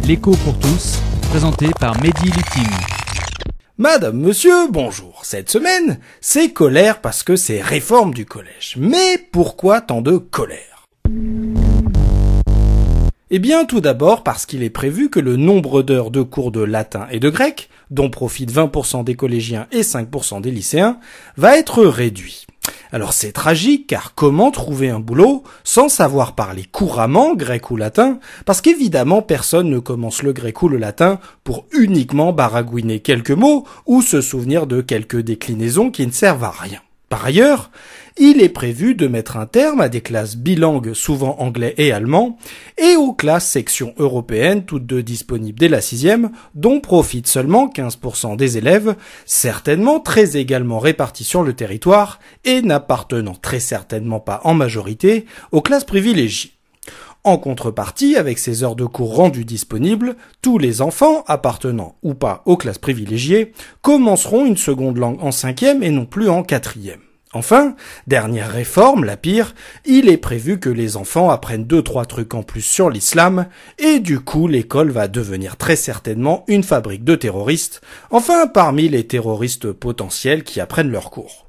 L'écho pour tous, présenté par Mehdi Lutim. Madame, monsieur, bonjour. Cette semaine, c'est colère parce que c'est réforme du collège. Mais pourquoi tant de colère ? Eh bien, tout d'abord parce qu'il est prévu que le nombre d'heures de cours de latin et de grec, dont profitent 20% des collégiens et 5% des lycéens, va être réduit. Alors c'est tragique car comment trouver un boulot sans savoir parler couramment grec ou latin, parce qu'évidemment personne ne commence le grec ou le latin pour uniquement baragouiner quelques mots ou se souvenir de quelques déclinaisons qui ne servent à rien. Par ailleurs, il est prévu de mettre un terme à des classes bilingues, souvent anglais et allemand, et aux classes sections européennes, toutes deux disponibles dès la 6e, dont profitent seulement 15% des élèves, certainement très également répartis sur le territoire et n'appartenant très certainement pas en majorité aux classes privilégiées. En contrepartie, avec ces heures de cours rendues disponibles, tous les enfants, appartenant ou pas aux classes privilégiées, commenceront une seconde langue en 5e et non plus en 4e. Enfin, dernière réforme, la pire, il est prévu que les enfants apprennent 2-3 trucs en plus sur l'islam, et du coup l'école va devenir très certainement une fabrique de terroristes, enfin parmi les terroristes potentiels qui apprennent leurs cours.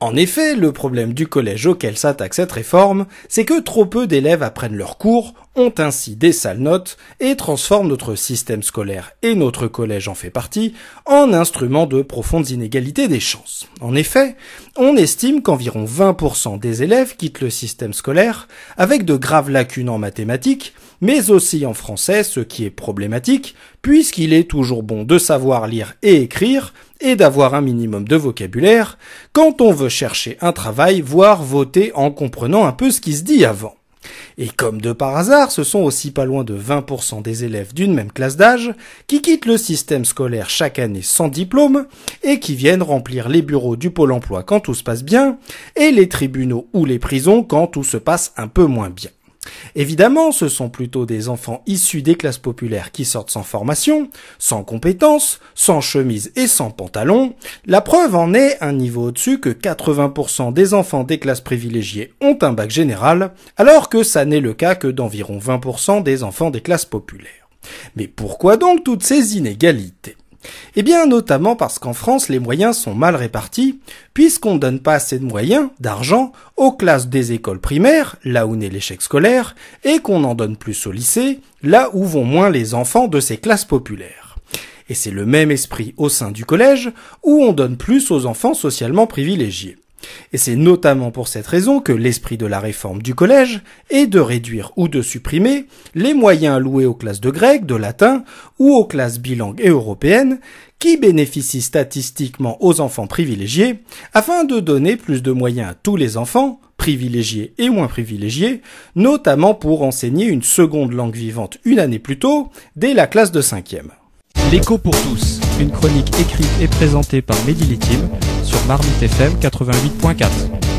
En effet, le problème du collège auquel s'attaque cette réforme, c'est que trop peu d'élèves apprennent leurs cours, ont ainsi des sales notes et transforment notre système scolaire, et notre collège en fait partie, en instrument de profondes inégalités des chances. En effet, on estime qu'environ 20% des élèves quittent le système scolaire avec de graves lacunes en mathématiques, mais aussi en français, ce qui est problématique, puisqu'il est toujours bon de savoir lire et écrire, et d'avoir un minimum de vocabulaire, quand on veut chercher un travail, voire voter en comprenant un peu ce qui se dit avant. Et comme de par hasard, ce sont aussi pas loin de 20% des élèves d'une même classe d'âge qui quittent le système scolaire chaque année sans diplôme et qui viennent remplir les bureaux du Pôle emploi quand tout se passe bien et les tribunaux ou les prisons quand tout se passe un peu moins bien. Évidemment, ce sont plutôt des enfants issus des classes populaires qui sortent sans formation, sans compétences, sans chemise et sans pantalon. La preuve en est un niveau au-dessus que 80% des enfants des classes privilégiées ont un bac général, alors que ça n'est le cas que d'environ 20% des enfants des classes populaires. Mais pourquoi donc toutes ces inégalités ? Eh bien, notamment parce qu'en France, les moyens sont mal répartis, puisqu'on ne donne pas assez de moyens, d'argent, aux classes des écoles primaires, là où naît l'échec scolaire, et qu'on en donne plus au lycée, là où vont moins les enfants de ces classes populaires. Et c'est le même esprit au sein du collège, où on donne plus aux enfants socialement privilégiés. Et c'est notamment pour cette raison que l'esprit de la réforme du collège est de réduire ou de supprimer les moyens alloués aux classes de grec, de latin ou aux classes bilingues et européennes qui bénéficient statistiquement aux enfants privilégiés afin de donner plus de moyens à tous les enfants, privilégiés et moins privilégiés, notamment pour enseigner une seconde langue vivante une année plus tôt, dès la classe de 5e. L'écho pour tous, une chronique écrite et présentée par Mehdi Lutim sur Marmite FM 88.4.